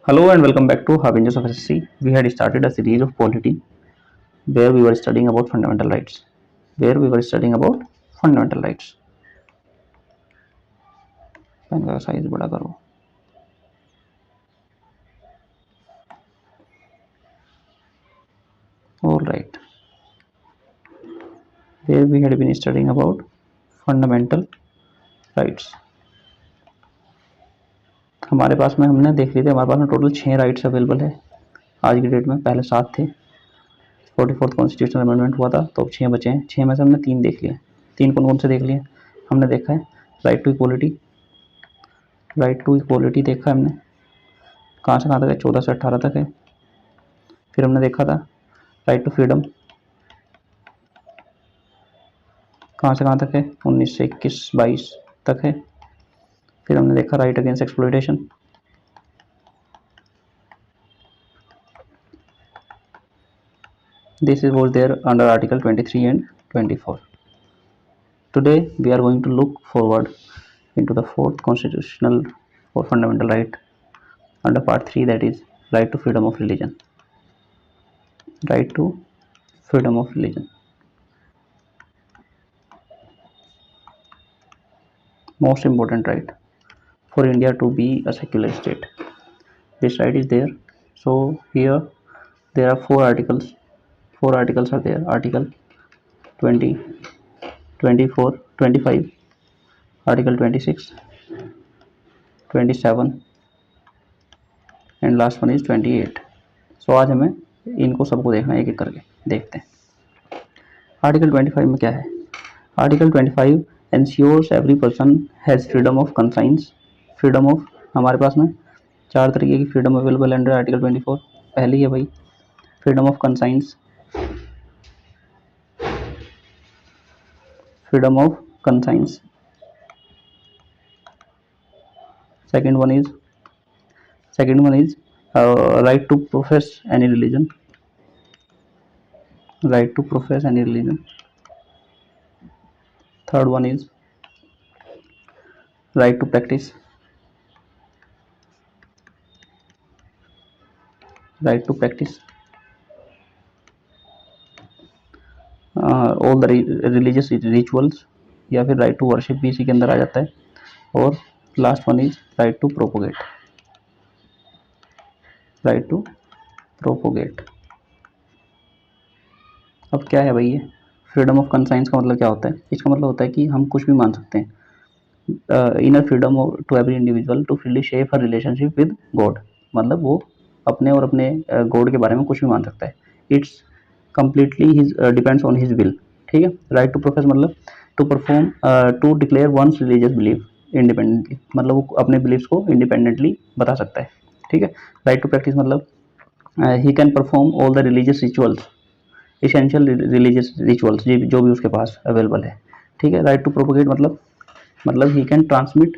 Hello and welcome back to Avengers of SSC. We had started a series of polity where we were studying about fundamental rights. Where we were studying about fundamental rights. Pen का size बड़ा करो. All right. Where we had been studying about fundamental rights. हमारे पास में हमने देख लिए थे, हमारे पास में टोटल 6 राइट्स अवेलेबल है आज की डेट में. पहले 7 थे. 44th कॉन्स्टिट्यूशनल अमेंडमेंट हुआ था तो अब 6 बचे हैं. 6 में से हमने 3 देख लिए. 3 कौन कौन से देख लिए? हमने देखा है right to equality. Right to equality देखा है हमने. कहाँ से कहाँ तक है? 14 से 18 तक है. फिर हमने देखा था राइट टू फ्रीडम. कहाँ से कहाँ तक है? 19 से 21-22 तक है. फिर हमने देखा right against exploitation. This was there under Article 23 and 24. Today we are going to look forward into the 4th constitutional or fundamental right under part 3, that is right to freedom of religion. Right to freedom of religion. Most important right for India to be a secular state. This right is there. So here there are 4 articles. 4 articles are there. Article 20, 24, 25, Article 26, 27 and last one is 28. सो आज हमें इनको सबको देखना है, एक एक करके देखते हैं. आर्टिकल 25 में क्या है? Article 25 ensures every person has freedom of conscience. Freedom of, हमारे पास में 4 तरीके की फ्रीडम अवेलेबल है अंडर आर्टिकल 24. पहली है भाई freedom of conscience. Freedom of conscience. second one is right to profess any religion. Right to profess any religion. Third one is right to practice. Right to practice all the religious rituals, या फिर right to worship भी इसी के अंदर आ जाता है. और last one is right to propagate. Right to propagate. अब क्या है भाई ये फ्रीडम ऑफ कंसाइंस का मतलब क्या होता है? इसका मतलब होता है कि हम कुछ भी मान सकते हैं. Inner freedom to every individual to freely shape her relationship with God. मतलब वो अपने और अपने गॉड के बारे में कुछ भी मान सकता है. Its completely his depends on his will. ठीक है. राइट टू प्रोफेस मतलब to perform, to declare once religious belief independently. मतलब वो अपने बिलीफ्स को इंडिपेंडेंटली बता सकता है. ठीक है. राइट टू प्रैक्टिस मतलब he can perform all the religious rituals, essential religious rituals जो भी उसके पास अवेलेबल है. ठीक है. राइट टू प्रोपोगेट मतलब ही कैन ट्रांसमिट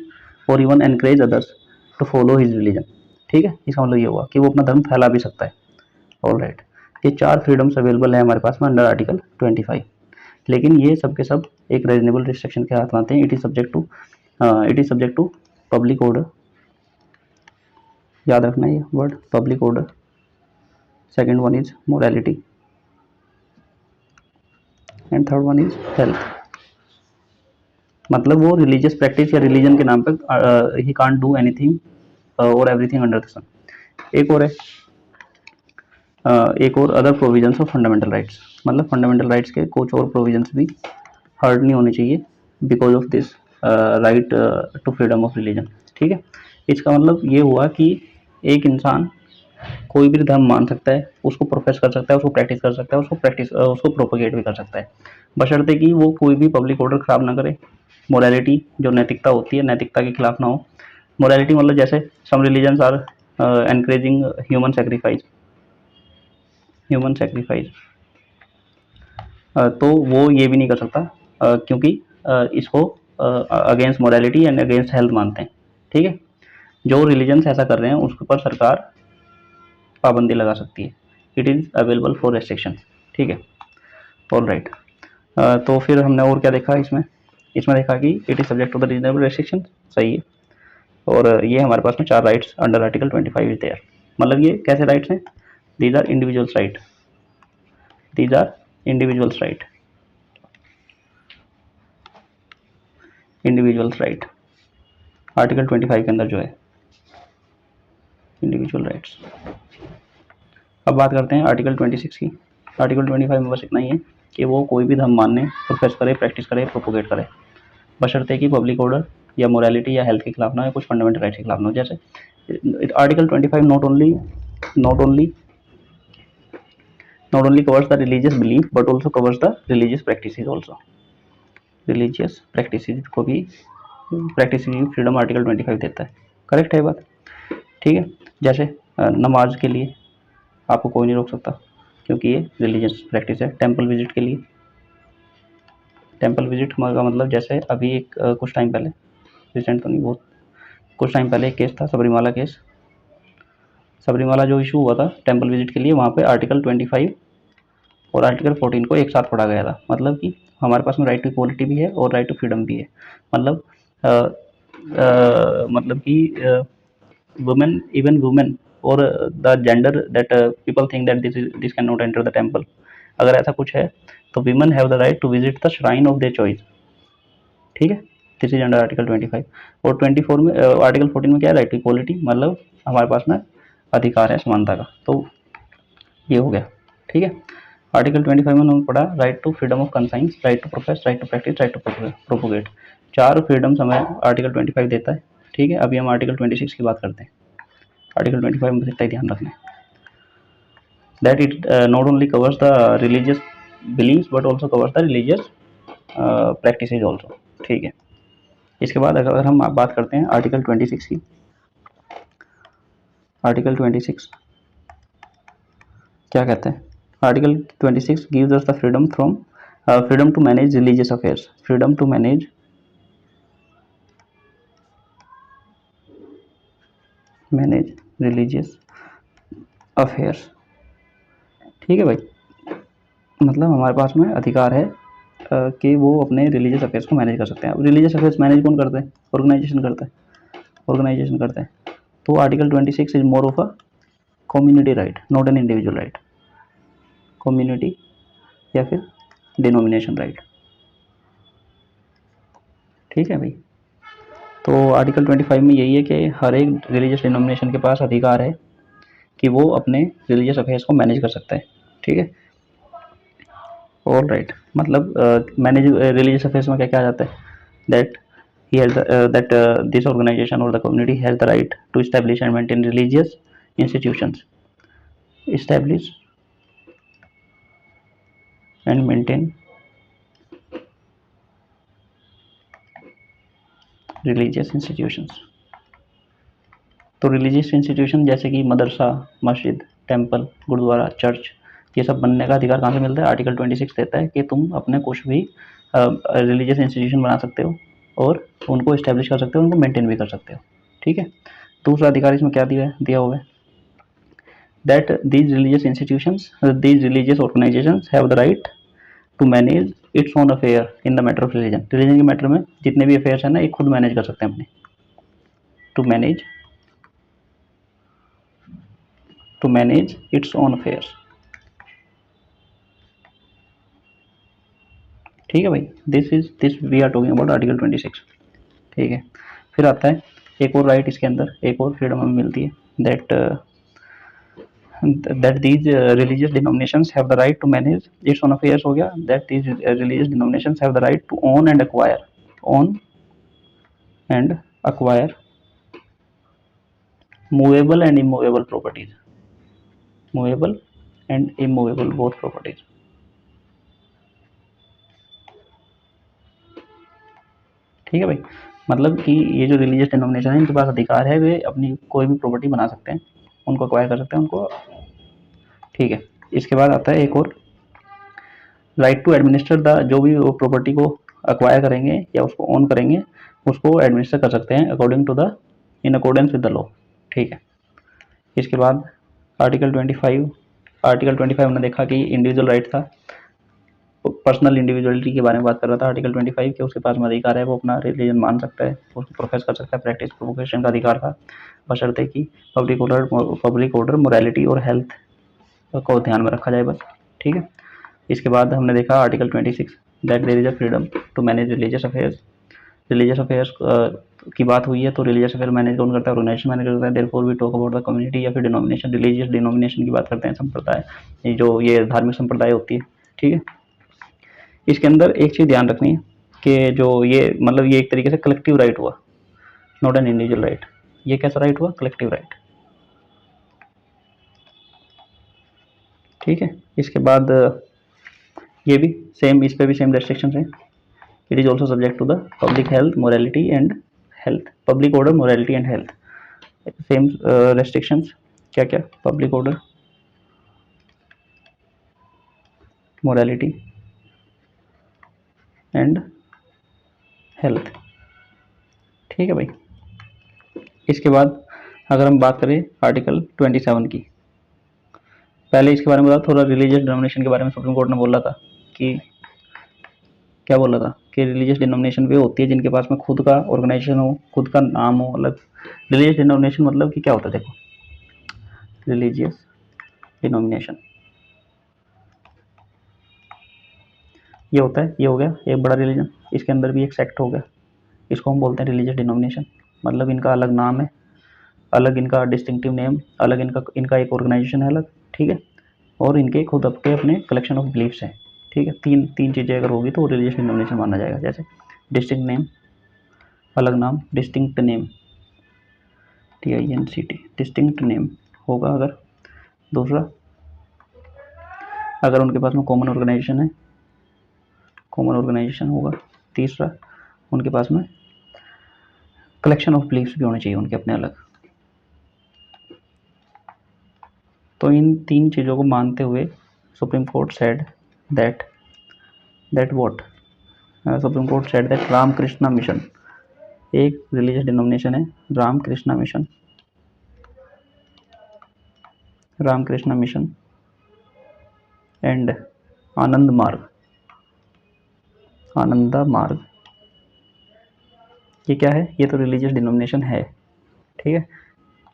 और even encourage others to follow his religion. ठीक है. इसका मतलब ये हुआ कि वो अपना धर्म फैला भी सकता है. All right. ये 4 फ्रीडम्स अवेलेबल है हमारे पास में अंडर आर्टिकल 25. लेकिन ये सब के सब एक रीजनेबल रिस्ट्रिक्शन के हाथ में आते हैं. It is subject to public order. याद रखना ये word, public order. Second one is morality and third one is health. मतलब वो रिलीजियस प्रैक्टिस या रिलीजन के नाम पर ही कांट डू एनीथिंग और एवरीथिंग अंडर द सन. एक और है, एक और other provisions of fundamental rights. मतलब फंडामेंटल राइट्स के कुछ और प्रोविजंस भी हर्ट नहीं होने चाहिए because of this right to freedom of religion. ठीक है. इसका मतलब ये हुआ कि एक इंसान कोई भी धर्म मान सकता है, उसको प्रोफेस कर सकता है, उसको प्रैक्टिस कर सकता है, उसको प्रोपोगेट भी कर सकता है, बशर्ते कि वो कोई भी पब्लिक ऑर्डर खराब ना करे. मोरालिटी जो नैतिकता होती है, नैतिकता के खिलाफ ना हो. मोरालिटी मतलब जैसे some religions are encouraging human sacrifice. तो वो ये भी नहीं कर सकता क्योंकि इसको against morality and against health मानते हैं. ठीक है. जो रिलीजन्स ऐसा कर रहे हैं उसके ऊपर सरकार पाबंदी लगा सकती है. It is available for restriction. ठीक है. All right. तो फिर हमने और क्या देखा इसमें देखा कि it is subject to the reasonable restriction. सही है. और ये हमारे पास में 4 rights under article 25 is there. मतलब ये कैसे राइट्स हैं? These are individuals right, these are individuals right, individuals right, article 25 के अंदर जो है इंडिविजुअल राइट्स। अब बात करते हैं आर्टिकल 26 की। आर्टिकल 25 में बस इतना ही है कि वो कोई भी धर्म मानने, प्रोफेस करे, प्रैक्टिस करे, प्रोपोगेट करे, बशर्ते कि पब्लिक ऑर्डर या मोरालिटी या हेल्थ के खिलाफ ना हो, या कुछ फंडामेंटल राइट्स के खिलाफ ना हो। जैसे article 25 not only covers the religious belief but also covers the religious practices also, religious practices को भी प्रैक्टिस की फ्रीडम आर्टिकल 25 देता है। करेक्ट है बात? ठीक है। जैसे नमाज के लिए आपको कोई नहीं रोक सकता क्योंकि ये रिलीजियस प्रैक्टिस है। टेंपल विजिट के लिए, टेंपल विजिट का मतलब जैसे अभी एक कुछ टाइम पहले, रिसेंट तो नहीं, बहुत कुछ टाइम पहले एक केस था, सबरीमाला केस। सबरीमाला जो इशू हुआ था टेंपल विजिट के लिए, वहाँ पे आर्टिकल 25 और आर्टिकल 14 को एक साथ पढ़ा गया था। मतलब कि हमारे पास में राइट टू इक्वलिटी भी है और राइट टू फ्रीडम भी है। मतलब मतलब कि वुमेन, इवन वुमेन और the gender that people think that this can not enter the temple, अगर ऐसा कुछ है तो women have the right to visit the shrine of their choice. ठीक है, दिस इज अंडर आर्टिकल 25। और 24 में आर्टिकल 14 में क्या है? राइट टू इक्वलिटी, मतलब हमारे पास में अधिकार है समानता का। तो ये हो गया। ठीक है। आर्टिकल 25 में उन्होंने पढ़ा right to freedom of conscience, right to profess, right to practice, right to propagate. 4 freedoms हमें आर्टिकल 25 देता है। ठीक है। अभी हम आर्टिकल 26 की बात करते हैं। आर्टिकल 25 में इतना ही ध्यान रखना है that it not only covers the religious beliefs but also covers the religious practices also। ठीक है। इसके बाद अगर हम बात करते हैं आर्टिकल 26 की, आर्टिकल 26 क्या कहते हैं? Article 26 gives us the freedom from freedom to manage religious affairs, freedom to manage religious affairs। ठीक है भाई, मतलब हमारे पास में अधिकार है कि वो अपने रिलीजियस अफेयर्स को मैनेज कर सकते हैं। अब रिलीजियस अफेयर्स मैनेज कौन करते हैं? ऑर्गेनाइजेशन करता है, ऑर्गेनाइजेशन करता है। तो article 26 is more of a community right, not an individual right, community या फिर डिनोमिनेशन राइट। ठीक है भाई। तो आर्टिकल 25 में यही है कि हर एक रिलीजियस डिनोमिनेशन के पास अधिकार है कि वो अपने रिलीजियस अफेयर्स को मैनेज कर सकता है। ठीक है। ऑल राइट, मतलब मैनेज रिलीजियस अफेयर्स में क्या क्या आ जाता है? That he has that this organization or the community has the right to establish and maintain religious institutions, establish and maintain religious institutions। तो रिलीजियस इंस्टीट्यूशन जैसे कि मदरसा, मस्जिद, टेंपल, गुरुद्वारा, चर्च, ये सब बनने का अधिकार कहाँ से मिलता है? आर्टिकल 26 देता है कि तुम अपने कुछ भी रिलीजियस इंस्टीट्यूशन बना सकते हो और उनको इस्टेब्लिश कर सकते हो, उनको मेंटेन भी कर सकते हो। ठीक है। दूसरा अधिकार इसमें क्या दिया हुआ है? that these religious institutions, these religious organizations have the right to manage its own affair in the matter of religion। Religion के मैटर में जितने भी अफेयर्स हैं ना, ये खुद मैनेज कर सकते हैं अपने, to manage its own affairs. ठीक है भाई, this we are talking about article 26। ठीक है। फिर आता है एक और राइट, इसके अंदर एक और फ्रीडम हमें मिलती है, that these religious denominations have the right to manage its own affairs। हो गया that these religious denominations have the right to own and acquire movable and immovable properties, movable and immovable both properties। ठीक है भाई, मतलब कि ये जो religious denomination है इनके पास अधिकार है, वे अपनी कोई भी प्रॉपर्टी बना सकते हैं, उनको अक्वायर कर सकते हैं उनको। ठीक है। इसके बाद आता है एक और राइट टू एडमिनिस्टर द, जो भी वो प्रॉपर्टी को अक्वायर करेंगे या उसको ओन करेंगे, उसको एडमिनिस्टर कर सकते हैं according to the, in accordance with the law. ठीक है। इसके बाद आर्टिकल 25, आर्टिकल 25 हमने देखा कि इंडिविजुअल राइट था, पर्सनल इंडिविजुअलिटी के बारे में बात कर रहा था आर्टिकल 25 के, उसके पास में अधिकार है, वो अपना रिलीजन मान सकता है, उसको प्रोफेस कर सकता है, प्रैक्टिस प्रोवोकेशन का अधिकार था। बशर्ते कि पब्लिक ऑर्डर, मोरालिटी और हेल्थ को ध्यान में रखा जाए बस, ठीक है। इसके बाद हमने देखा article 26 that there is a freedom to manage religious affairs. Religious affairs की बात हुई है तो रिलीजियस अफेयर मैनेज कौन करता है? ऑर्गेनाइजेशन मैनेज करता है। Therefore we talk about the community या फिर डिनोमिनेशन, रिलीजियस डिनोमिनेशन की बात करते हैं, संप्रदाय, जो ये धार्मिक संप्रदाय होती है, ठीक है। इसके अंदर एक चीज ध्यान रखनी है कि जो ये मतलब ये एक तरीके से कलेक्टिव राइट हुआ, नॉट एन इंडिविजुअल राइट। ये कैसा राइट हुआ? कलेक्टिव राइट, ठीक है। इसके बाद ये भी सेम, इस पे भी सेम रेस्ट्रिक्शंस हैं। It is also subject to the public health, morality and health, public order, morality and health, same restrictions. क्या क्या? Public order, morality and health, ठीक है भाई। इसके बाद अगर हम बात करें आर्टिकल 27 की, पहले इसके बारे में बता, थोड़ा रिलीजियस डिनोमिनेशन के बारे में सुप्रीम कोर्ट ने बोला था कि क्या बोला था कि रिलीजियस डिनोमिनेशन वे होती है जिनके पास में खुद का ऑर्गेनाइजेशन हो, खुद का नाम हो अलग। रिलीजियस डिनोमिनेशन मतलब कि क्या होता है? देखो, रिलीजियस डिनोमिनेशन ये होता है, ये हो गया एक बड़ा रिलीजन, इसके अंदर भी एक सेक्ट हो गया, इसको हम बोलते हैं रिलीजियस डिनोमिनेशन। मतलब इनका अलग नाम है, अलग इनका डिस्टिंक्टिव नेम, अलग इनका इनका एक ऑर्गेनाइजेशन है अलग, ठीक है। और इनके खुद अपने कलेक्शन ऑफ बिलीफ्स हैं, ठीक है। तीन तीन चीज़ें अगर होगी तो रिलीजियस डिनोमिनेशन माना जाएगा। जैसे डिस्टिंक्ट नेम, अलग नाम, distinct name, TINCT, distinct name होगा अगर। दूसरा, अगर उनके पास में कॉमन ऑर्गेनाइजेशन है, कॉमन ऑर्गेनाइजेशन होगा। तीसरा, उनके पास में कलेक्शन ऑफ बिलीफ्स भी होने चाहिए उनके अपने अलग। तो इन तीन चीज़ों को मानते हुए supreme court said that what, supreme court said that Ramakrishna Mission एक रिलीजियस डिनोमिनेशन है, Ramakrishna Mission, Ramakrishna Mission and Anand Marg, Ananda मार्ग, ये क्या है? ये तो रिलीजियस डिनोमिनेशन है, ठीक है।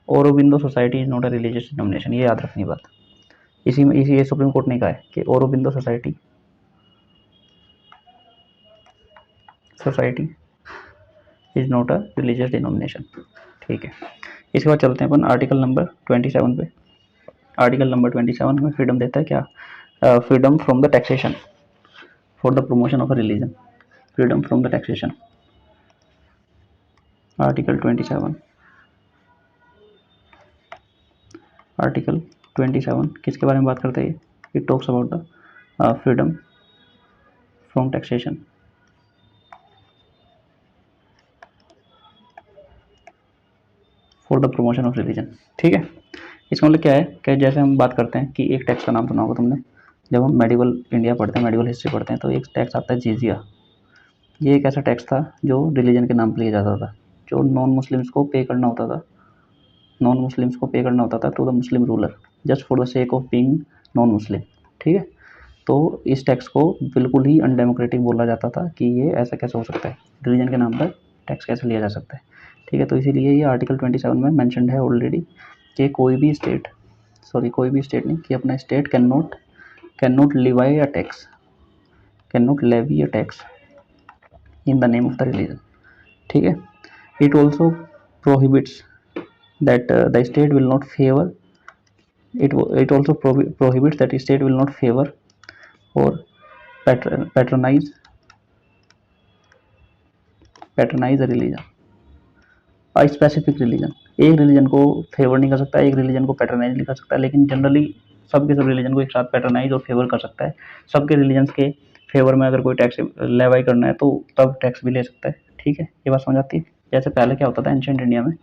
Aurobindo society is not a religious denomination, ये याद रखनी बात। इसी में इसी ये सुप्रीम कोर्ट ने कहा है कि Aurobindo society is not a religious denomination, ठीक है। इसके बाद चलते हैं अपन आर्टिकल नंबर 27 पे। आर्टिकल नंबर 27 में फ्रीडम देता है क्या? Freedom from the taxation for the promotion of a religion, freedom from the taxation, article 27। Article 27 किसके बारे में बात करता है? It talks about the freedom from taxation for the promotion of religion, ठीक है। इसका मतलब क्या है कि जैसे हम बात करते हैं कि एक टैक्स का नाम सुना होगा तुमने, जब हम मेडिवल इंडिया पढ़ते हैं, मेडिवल हिस्ट्री पढ़ते हैं, तो एक टैक्स आता है जिजिया। ये एक ऐसा टैक्स था जो रिलीजन के नाम पर लिया जाता था, जो नॉन मुस्लिम्स को पे करना होता था, नॉन मुस्लिम्स को पे करना होता था to the Muslim ruler just for the sake of being non Muslim, ठीक है। तो इस टैक्स को बिल्कुल ही अनडेमोक्रेटिक बोला जाता था कि ये ऐसा कैसे हो सकता है, रिलीजन के नाम पर टैक्स कैसे लिया जा सकता है, ठीक है। तो इसीलिए ये आर्टिकल 27 में मैंशनड है ऑलरेडी कि कोई भी स्टेट नहीं, कि अपना state can not levy a tax, can not levy a tax in the name of the religion, ठीक है। It also prohibits that the state will not favor it also prohibits that state will not favor or patronize a religion, a specific religion। एक religion को favour नहीं कर सकता, एक religion को patronise नहीं कर सकता, लेकिन जनरली सबके सब रिलीजन को एक साथ पैट्रोनाइज और फेवर कर सकता है। सबके रिलीजन के फेवर में अगर कोई टैक्स लेवाई करना है तो तब टैक्स भी ले सकता है, ठीक है। ये बात समझ आती है। जैसे पहले क्या होता था एंशिएंट इंडिया में,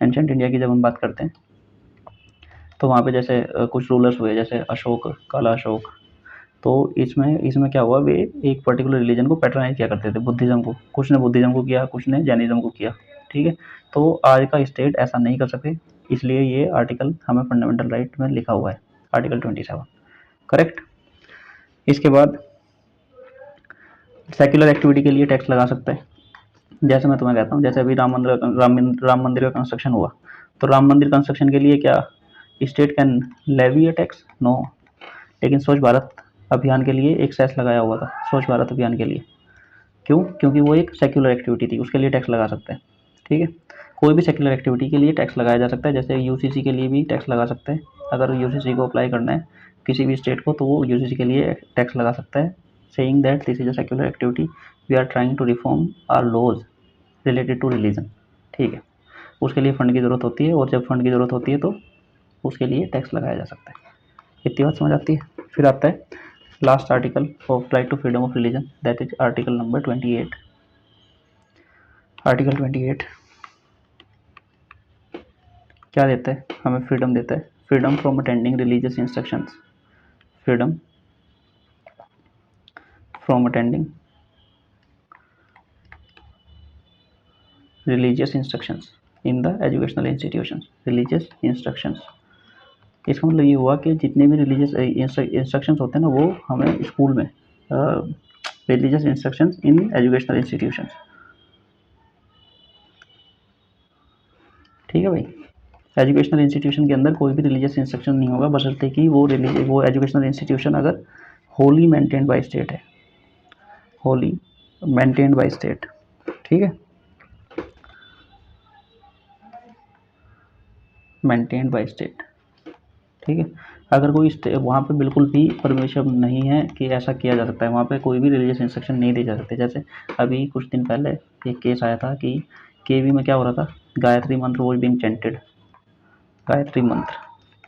एंशिएंट इंडिया की जब हम बात करते हैं तो वहाँ पे जैसे कुछ रूलर्स हुए, जैसे अशोक, काला अशोक। तो इसमें क्या हुआ, वे एक पर्टिकुलर रिलीजन को पैट्रोनाइज किया करते थे, बुद्धिज्म को। कुछ ने बुद्धिज्म को किया, कुछ ने जैनिज्म को किया, ठीक है। तो आज का स्टेट ऐसा नहीं कर सके, इसलिए ये आर्टिकल हमें फंडामेंटल राइट में लिखा हुआ है, आर्टिकल 27, करेक्ट। इसके बाद सेक्युलर एक्टिविटी के लिए टैक्स लगा सकता है। जैसे मैं तुम्हें कहता हूँ, जैसे अभी राम मंदिर का कंस्ट्रक्शन हुआ, तो राम मंदिर कंस्ट्रक्शन के लिए क्या state can levy a tax? No. लेकिन स्वच्छ भारत अभियान के लिए एक सेस लगाया हुआ था, स्वच्छ भारत अभियान के लिए। क्यों? क्योंकि वो एक सेक्युलर एक्टिविटी थी, उसके लिए टैक्स लगा सकते हैं। ठीक है, कोई भी सेक्युलर एक्टिविटी के लिए टैक्स लगाया जा सकता है। जैसे यूसीसी के लिए भी टैक्स लगा सकते हैं। अगर यूसीसी को अप्लाई करना है किसी भी स्टेट को, तो वो यूसीसी के लिए टैक्स लगा सकता है, saying that this is a secular activity, we are trying to reform our laws related to religion. ठीक है, उसके लिए फंड की ज़रूरत होती है, और जब फंड की ज़रूरत होती है तो उसके लिए टैक्स लगाया जा सकता है। इतनी बात समझ आती है। फिर आता है last article of right to freedom of religion, that is article number 28। Article 28 क्या देता है? हमें फ्रीडम देता है, freedom from attending religious instructions, freedom from attending religious instructions in the educational institutions, religious instructions. इसका मतलब ये हुआ कि जितने भी रिलीजियस इंस्ट्रक्शंस होते हैं ना, वो हमें स्कूल में religious instructions in educational institutions. ठीक है भाई, एजुकेशनल इंस्टीट्यूशन के अंदर कोई भी रिलीजियस इंस्ट्रक्शन नहीं होगा, बशर्ते कि वो एजुकेशनल इंस्टीट्यूशन अगर होली मेंटेन्ड बाय स्टेट है, होली मेंटेन्ड बाय स्टेट। ठीक है, मेंटेन्ड बाय स्टेट। ठीक है, अगर कोई वहाँ पे बिल्कुल भी परमिशन नहीं है कि ऐसा किया जा सकता है, वहाँ पे कोई भी रिलीजियस इंस्ट्रक्शन नहीं दिए जा सकते। जैसे अभी कुछ दिन पहले एक केस आया था कि केवी में क्या हो रहा था, गायत्री मंत्र वॉज बीइंग चैंटेड, गायत्री मंत्र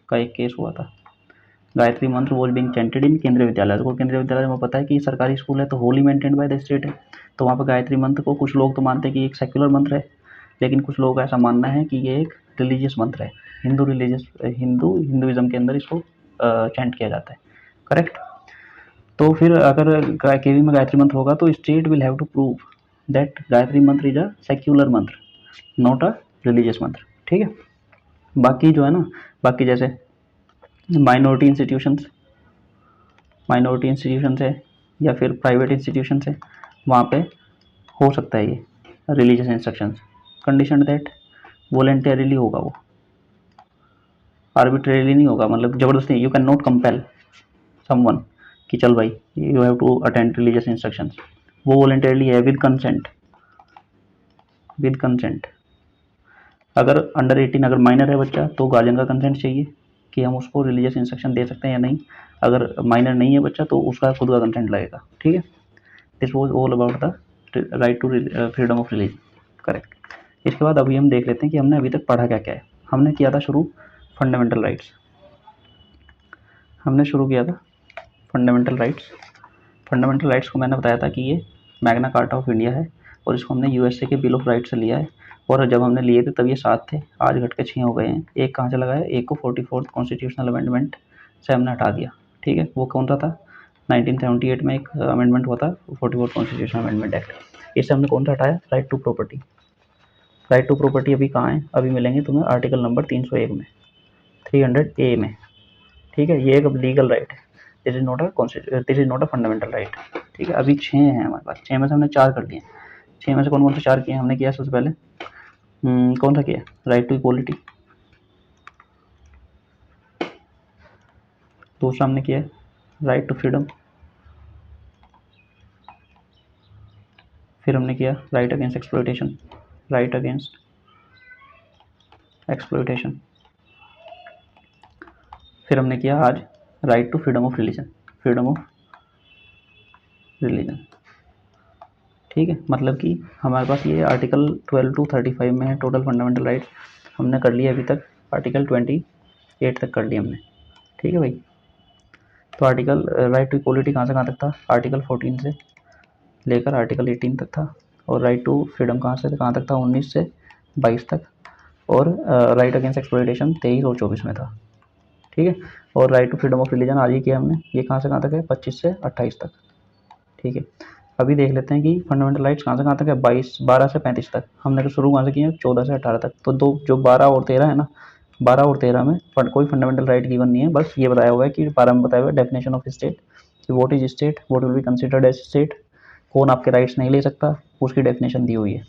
का एक केस हुआ था। गायत्री मंत्र वॉज बीइंग चैंटेड इन केंद्रीय विद्यालय। तो केंद्रीय विद्यालय में पता है कि सरकारी स्कूल है, तो Holi maintained by the state है, तो वहाँ पर गायत्री मंत्र को कुछ लोग तो मानते हैं कि एक सेक्युलर मंत्र है, लेकिन कुछ लोग ऐसा मानना है कि ये एक रिलीजियस मंत्र है, हिंदुइज्म के अंदर इसको चैंट किया जाता है। करेक्ट। तो फिर अगर केवी में गायत्री मंत्र होगा तो state will have to prove that Gayatri mantra is a secular mantra, not a religious mantra. ठीक है, बाकी जो है ना, बाकी जैसे माइनॉरिटी इंस्टीट्यूशंस है या फिर प्राइवेट इंस्टीट्यूशंस है, वहाँ पे हो सकता है ये religious instructions, condition that voluntarily होगा, वो आर्बिट्रेरली नहीं होगा, मतलब ज़बरदस्ती। You can not compel someone कि चल भाई you have to attend religious instructions, वो वॉलेंटरीली है, विद कंसेंट, विद कंसेंट। अगर अंडर 18 अगर माइनर है बच्चा तो गार्जियन का कंसेंट चाहिए कि हम उसको रिलीजियस इंस्ट्रक्शन दे सकते हैं या नहीं। अगर माइनर नहीं है बच्चा तो उसका खुद का कंसेंट लगेगा। ठीक है, this was all about the right to freedom of religion. Correct. इसके बाद अभी हम देख लेते हैं कि हमने अभी तक पढ़ा क्या क्या है। हमने किया था शुरू फंडामेंटल राइट्स, हमने शुरू किया था फंडामेंटल राइट्स। फंडामेंटल राइट्स को मैंने बताया था कि ये मैग्ना कार्टा ऑफ इंडिया है, और इसको हमने यूएसए के बिल ऑफ राइट्स से लिया है, और जब हमने लिए थे तब ये 7 थे, आज घट के 6 हो गए हैं। एक कहाँ से लगाया, एक को 44th कॉन्स्टिट्यूशनल अमेंडमेंट से हमने हटा दिया। ठीक है, वो कौन सा था, 1978 में एक अमेंडमेंट हुआ था, 44th कॉन्स्टिट्यूशनल अमेंडमेंट एक्ट। इससे हमने कौन सा हटाया, right to property. Right to property अभी कहाँ है, अभी मिलेंगे तुम्हें आर्टिकल नंबर 301 में, 300A में। ठीक है, ये एक लीगल राइट है, this is not a fundamental right. ठीक है, अभी 6 हैं हमारे पास, 6 में से हमने 4 कर लिए। 6 में से कौन कौन से 4 किए हमने किया, सबसे पहले कौन सा किया, राइट टू इक्वलिटी। दूसरा हमने किया राइट टू फ्रीडम। फिर हमने किया right against exploitation, right against exploitation. फिर हमने किया आज right to freedom of religion, freedom of religion. ठीक है, मतलब कि हमारे पास ये आर्टिकल 12 to 35 में है टोटल फंडामेंटल राइट्स, हमने कर लिया अभी तक आर्टिकल 28 तक कर लिया हमने। ठीक है भाई, तो आर्टिकल राइट टू इक्वलिटी कहाँ से कहाँ तक था, आर्टिकल 14 से लेकर आर्टिकल 18 तक था, और राइट टू फ्रीडम कहाँ से कहाँ तक था, 19 से 22 तक, और राइट अगेंस्ट एक्सप्लॉयटेशन 23 और 24 में था। ठीक है, और right to freedom of religion आज ही किया हमने, ये कहाँ से कहाँ तक है, 25 से 28 तक। ठीक है, अभी देख लेते हैं कि फंडामेंटल राइट्स कहाँ से कहाँ तक है, 12 से 35 तक। हमने तो शुरू कहाँ से किया, 14 से 18 तक। तो दो जो 12 और 13 है ना, 12 और 13 में कोई फंडामेंटल राइट गिवन नहीं है, बस ये बताया हुआ है कि 12 में बताया हुआ है डेफिनेशन ऑफ स्टेट, कि what is state, what will be considered as state, कौन आपके राइट्स नहीं ले सकता, उसकी डेफिनेशन दी हुई है।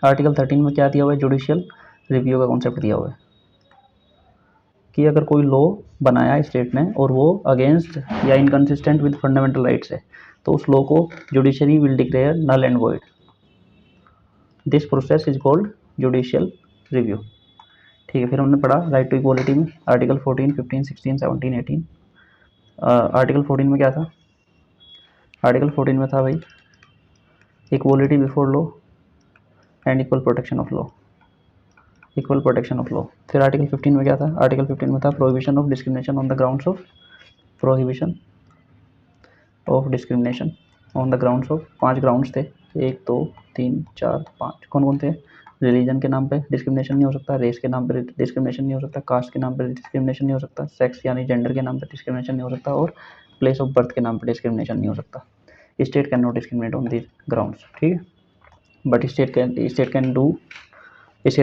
आर्टिकल 13 में क्या दिया हुआ है, जुडिशियल रिव्यू का कॉन्सेप्ट दिया हुआ है कि अगर कोई लॉ बनाया स्टेट ने और वो अगेंस्ट या इनकंसिस्टेंट विद फंडामेंटल राइट्स है तो उस लॉ को judiciary will declare null and void. This process is called judicial review. ठीक है, फिर हमने पढ़ा राइट टू इक्वालिटी में आर्टिकल 14, 15, 16, 17, 18। आर्टिकल 14 में क्या था? आर्टिकल 14 में था भाई equality before law and equal protection of law, equal protection of law. फिर आर्टिकल 15 में क्या था? आर्टिकल 15 में था prohibition of discrimination on the grounds of, prohibition of discrimination on the grounds of, 5 grounds थे, 1, 2, 3, 4, 5। कौन कौन थे? रिलीजन के नाम पे डिस्क्रिमिनेशन नहीं हो सकता, रेस के नाम पे डिस्क्रिमिनेशन नहीं हो सकता, कास्ट के नाम पे डिस्क्रिमिनेशन नहीं हो सकता, सेक्स यानी जेंडर के नाम पे डिस्क्रिमिनेशन नहीं हो सकता, और प्लेस ऑफ बर्थ के नाम पे डिस्क्रिमिनेशन नहीं हो सकता। State can not discriminate on these grounds. ठीक है, but state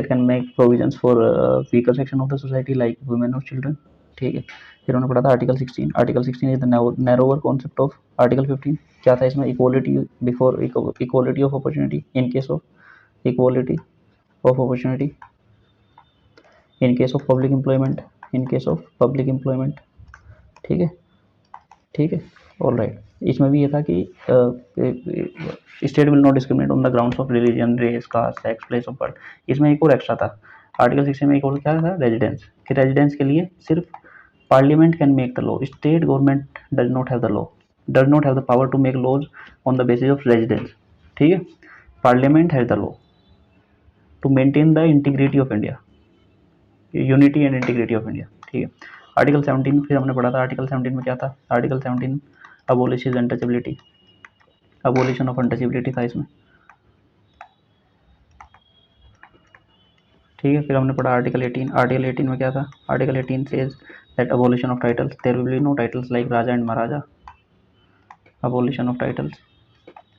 can make provisions for weaker section of the society like women और चिल्ड्रन। ठीक है, फिर उन्होंने पढ़ा था article 16। Article 16 is the narrower concept of article 15। क्या था इसमें? Equality before, equality of opportunity in case of, equality of opportunity in case of public employment, in case of public employment. ठीक है, ठीक है, ऑल राइट। इसमें भी ये था कि state will not discriminate on the grounds of religion, race, caste, sex, place of birth. इसमें एक और एक्स्ट्रा था आर्टिकल 16 में, एक और क्या था? रेजिडेंस। कि रेजिडेंस के लिए सिर्फ parliament can make the law, state government does not have the law, does not have the power to make laws on the basis of residence. ठीक है, parliament has the law to maintain the integrity of India, unity and integrity of India. ठीक है, article 17 फिर हमने पढ़ा था। Article 17 में क्या था? Article 17 abolishes untouchability, abolition of untouchability था इसमें। ठीक है, फिर हमने पढ़ा आर्टिकल 18। आर्टिकल 18 में क्या था? Article 18 says that abolition of titles, there will be no titles like raja and maharaja. Abolition of titles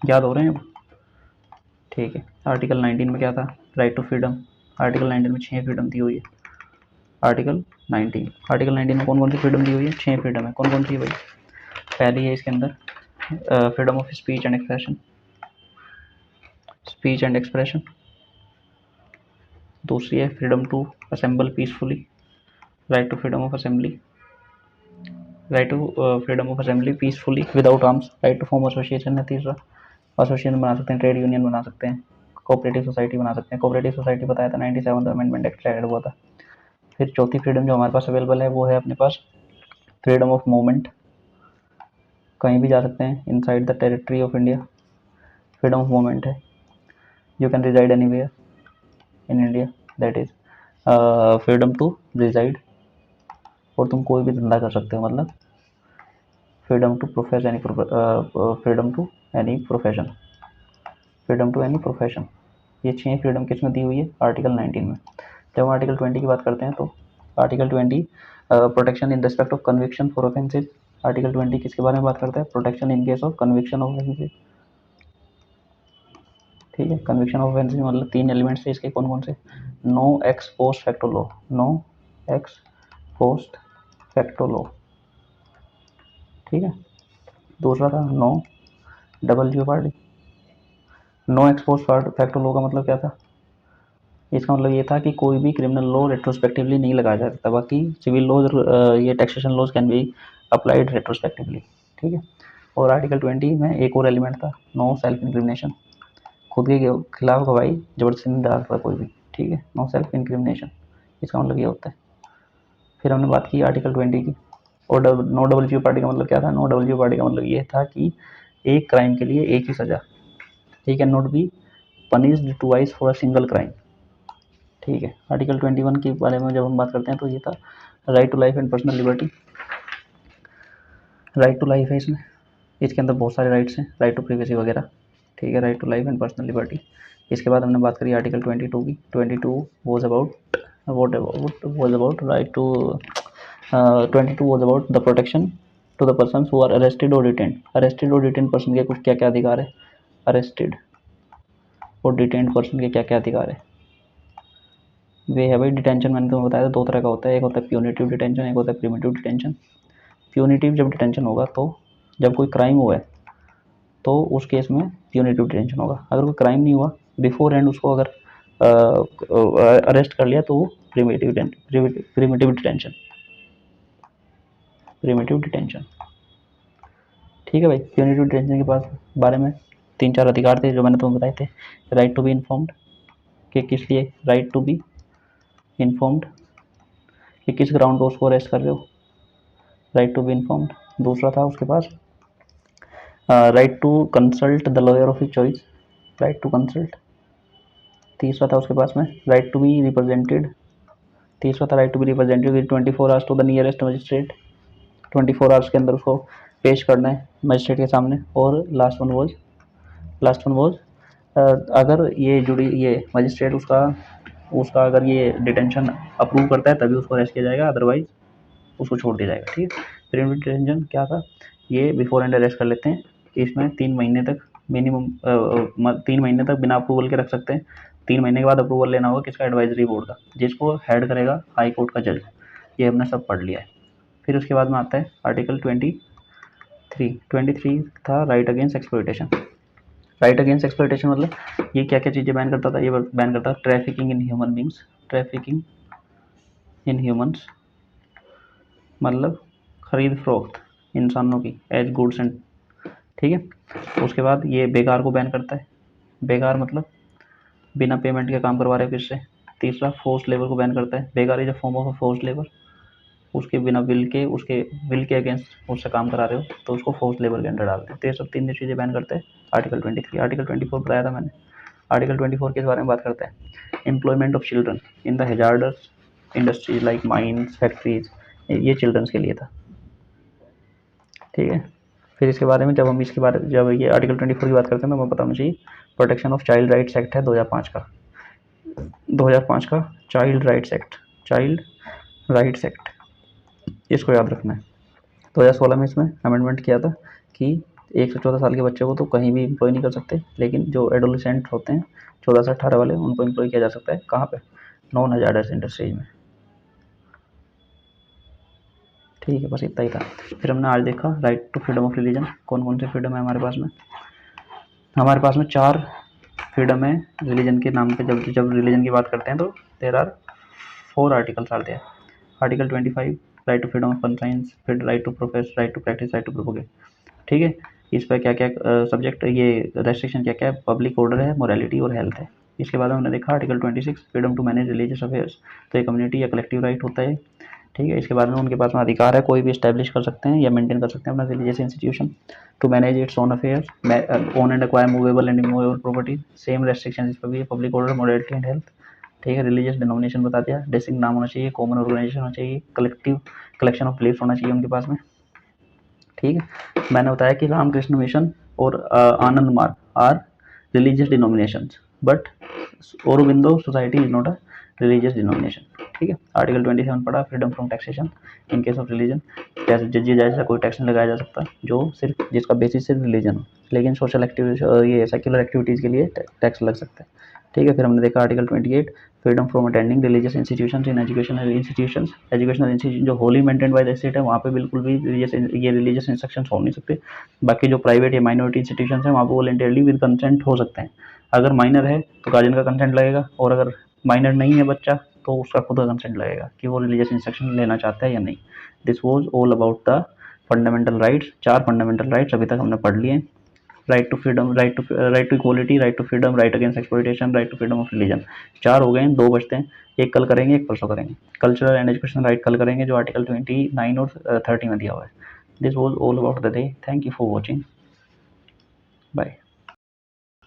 याद हो रहे हैं अब? ठीक है, आर्टिकल 19 में क्या था? Right to freedom. आर्टिकल 19 में 6 फ्रीडम दी हुई है। आर्टिकल 19, आर्टिकल 19 में कौन कौन सी फ्रीडम दी हुई है? 6 फ्रीडम है। कौन कौन सी भाई? पहली है इसके अंदर freedom of speech and expression, speech and expression. दूसरी है freedom to assemble peacefully, right to freedom of assembly, right to freedom of assembly peacefully without arms, right to form association है तीसरा, एसोसिएशन बना सकते हैं, ट्रेड यूनियन बना सकते हैं, कोऑपरेटिव सोसाइटी बना सकते हैं। कोऑपरेटिव सोसाइटी बताया था 97 अमेंडमेंट एक्ट ऐड हुआ था। फिर चौथी फ्रीडम जो हमारे पास अवेलेबल है वो है अपने पास फ्रीडम ऑफ मूवमेंट, कहीं भी जा सकते हैं inside the territory of India, freedom of movement है। You can reside anywhere in India, that is freedom to reside, और तुम कोई भी धंधा कर सकते हो, मतलब freedom to profess any, freedom to any profession, freedom to any profession. ये 6 फ्रीडम किस में दी हुई है? आर्टिकल 19 में। जब हम आर्टिकल 20 की बात करते हैं तो article 20 protection in respect of conviction for offences. Article 20 किसके बारे में बात करता है? Protection in case of conviction of offences. ठीक है, कन्विक्शन ऑफ ऑफेंसेज मतलब 3 एलिमेंट्स है इसके। कौन कौन से? No ex post facto law, no ex post facto law. ठीक है, दूसरा था no double jeopardy. No ex post facto law का मतलब क्या था? इसका मतलब ये था कि कोई भी क्रिमिनल लॉ रेट्रोस्पेक्टिवली नहीं लगाया जा सकता, बाकी सिविल लॉज, ये taxation laws can be applied retrospectively. ठीक है, और आर्टिकल 20 में एक और एलिमेंट था नो सेल्फ इंक्रिमिनेशन, खुद के खिलाफ गवाही जबरदस्ती नहीं डाल सकता कोई भी। ठीक है, नो सेल्फ इंक्रिमिनेशन, इसका मतलब ये होता है। फिर हमने बात की आर्टिकल 20 की। और नो डबल जेओपार्डी का मतलब क्या था? नो डबल जेओपार्डी का मतलब ये था कि एक क्राइम के लिए एक ही सजा, he can not be punished twice for a single crime. ठीक है, आर्टिकल 21 के बारे में जब हम बात करते हैं तो ये था right to life and personal liberty. Right to life है इसमें, इसके अंदर बहुत सारे राइट्स हैं, राइट टू प्रिवेसी वगैरह। ठीक है, right to life and personal liberty. इसके बाद हमने बात करी आर्टिकल 22 की। 22 was about right to 22 was about the protection to the person who are arrested और डिटेंड। अरेस्टेड और डिटेंड पर्सन के कुछ क्या क्या अधिकार है? अरेस्टेड और डिटेंड पर्सन के क्या क्या अधिकार है? वे है भाई डिटेंशन, मैंने तुम्हें बताया था 2 तरह का होता है, एक होता है प्यूनिटिव डिटेंशन, एक होता है प्रिमिटिव डिटेंशन। प्यूनिटिव जब डिटेंशन होगा तो जब कोई क्राइम हुआ है तो उस केस में प्यूनिटिव डिटेंशन होगा। अगर कोई क्राइम नहीं हुआ, बिफोर एंड उसको अगर अरेस्ट कर लिया तो वो प्रिमिटिव डिटेंशन, प्रिमिटिव डिटेंशन। ठीक है भाई। प्यूनिटिव डिटेंशन के पास बारे में 3-4 अधिकार थे जो मैंने तुम्हें बताए थे। राइट टू बी इन्फॉर्म्ड, कि किस लिए राइट टू बी इन्फॉर्म्ड, कि किस ग्राउंड पर उसको अरेस्ट कर रहे हो, राइट टू बी इन्फॉर्म्ड। दूसरा था उसके पास right to consult the lawyer of his choice, right to consult. तीसरा था उसके पास में राइट टू बी रिप्रेजेंटेड, तीसरा था right to be represented with 24 hours to the nearest magistrate, 24 hours के अंदर उसको पेश करना है मजिस्ट्रेट के सामने। और लास्ट वन वॉज अगर ये मजिस्ट्रेट उसका अगर ये डिटेंशन अप्रूव करता है तभी उसको अरेस्ट किया जाएगा, अदरवाइज उसको छोड़ दिया जाएगा। ठीक है। प्रिवेंटिव डिटेंशन क्या था, ये बिफोर एंड अरेस्ट कर लेते हैं। इसमें 3 महीने तक मिनिमम 3 महीने तक बिना अप्रूवल के रख सकते हैं। 3 महीने के बाद अप्रूवल लेना होगा किसका, एडवाइजरी बोर्ड का, जिसको हेड करेगा हाई कोर्ट का जज। ये हमने सब पढ़ लिया है। फिर उसके बाद में आता है आर्टिकल 23 था right against exploitation. Right against exploitation मतलब ये क्या क्या चीज़ें बैन करता था, ये बैन करता था trafficking in human beings, trafficking in humans मतलब खरीद फरोख्त इंसानों की एज गुड्स एंड, ठीक है। उसके बाद ये बेकार को बैन करता है, बेकार मतलब बिना पेमेंट के काम करवा रहे हो किससे। तीसरा फोर्स लेबर को बैन करता है, बेकार is a form of force labour, उसके बिना उसके विल के अगेंस्ट उससे काम करा रहे हो तो उसको फोर्स लेबर के अंडर डालते हैं। तो ये सब 3 चीज़ें बैन करते हैं आर्टिकल 23। आर्टिकल 24 बताया था मैंने। आर्टिकल 24 के बारे में बात करते हैं। Employment of children in the hazards industries like mines, factories, ये चिल्ड्रंस के लिए था। ठीक है। फिर इसके बारे में जब ये आर्टिकल 24 की बात करते हैं तो हमें पता होना चाहिए protection of child rights act है 2005 का चाइल्ड राइट्स एक्ट, इसको याद रखना है। 2016 में इसमें अमेंडमेंट किया था कि 1 से 14 साल के बच्चे को तो कहीं भी एम्प्लॉय नहीं कर सकते, लेकिन जो एडोलेसेंट होते हैं 14 से 18 वाले उनको एम्प्लॉय किया जा सकता है। कहाँ पे, नॉन हैजार्डस इंडस्ट्रीज में। ठीक है, बस इतना ही था। फिर हमने आज देखा right to freedom of religion. कौन कौन से फ्रीडम है हमारे पास में, 4 फ्रीडम है रिलीजन के नाम पे। जब रिलीजन की बात करते हैं तो there are 4 articles are there. Article 25 right to freedom of conscience, फिर right to profess, right to practice, right to propagate. ठीक है। इस पर क्या क्या सब्जेक्ट, ये रेस्ट्रिक्शन क्या क्या है, पब्लिक ऑर्डर है, मोरालिटी और हेल्थ है। इसके बाद हमने देखा article 26 freedom to manage religious affairs, तो ये कम्युनिटी या कलेक्टिव राइट होता है। ठीक है। इसके बाद में उनके पास में अधिकार है, कोई भी इस्टेब्लिश कर सकते हैं या मेंटेन कर सकते हैं अपना religious institution to manage its own affairs, own and acquire movable and immovable property. Same restriction इस पर भी है, public order, morality and health. ठीक है। रिलीजियस डिनोमिनेशन बता दिया, डिस्टिंक्ट नाम होना चाहिए, कॉमन ऑर्गेनाइजेशन होना चाहिए, कलेक्टिव कलेक्शन ऑफ बिलीफ्स होना चाहिए उनके पास में। ठीक है। मैंने बताया कि रामकृष्ण मिशन और Ananda Marga are religious denominations, but Aurobindo society is not a religious denomination. ठीक है। आर्टिकल 27 पढ़ा, freedom from taxation in case of religion, जैसा कोई टैक्स नहीं लगाया जा सकता जो सिर्फ जिसका बेसिस सिर्फ रिलीजन हो, लेकिन सोशल एक्टिविटी ये सेक्युलर एक्टिविटीज़ के लिए टैक्स लग सकता है। ठीक है। फिर हमने देखा article 28 freedom from attending religious institutions in educational institution जो wholly maintain by the state है वहाँ पे बिल्कुल भी रिलीजियस इंस्ट्रक्शंस हो नहीं सकते। बाकी जो प्राइवेट या माइनॉरिटी इंस्टीट्यूशन है वहाँ पे वॉलंटियरली विद कंसेंट हो सकते हैं। अगर माइनर है तो गार्जियन का कंसेंट लगेगा, और अगर माइनर नहीं है बच्चा तो उसका खुद का कंसेंट लगेगा कि वो रिलीजियस इंस्ट्रक्शन लेना चाहता है या नहीं। This was all about the fundamental rights. 4 fundamental rights अभी तक हमने पढ़ लिए। Right to freedom, right to equality, right to freedom, right against exploitation, right to freedom of religion. 4 हो गए, 2 बचते हैं। एक कल करेंगे, एक परसों करेंगे। कल्चरल एंड एजुकेशन राइट कल करेंगे जो आर्टिकल 29 और 30 में दिया हुआ है। This was all about the day. Thank you for watching. Bye.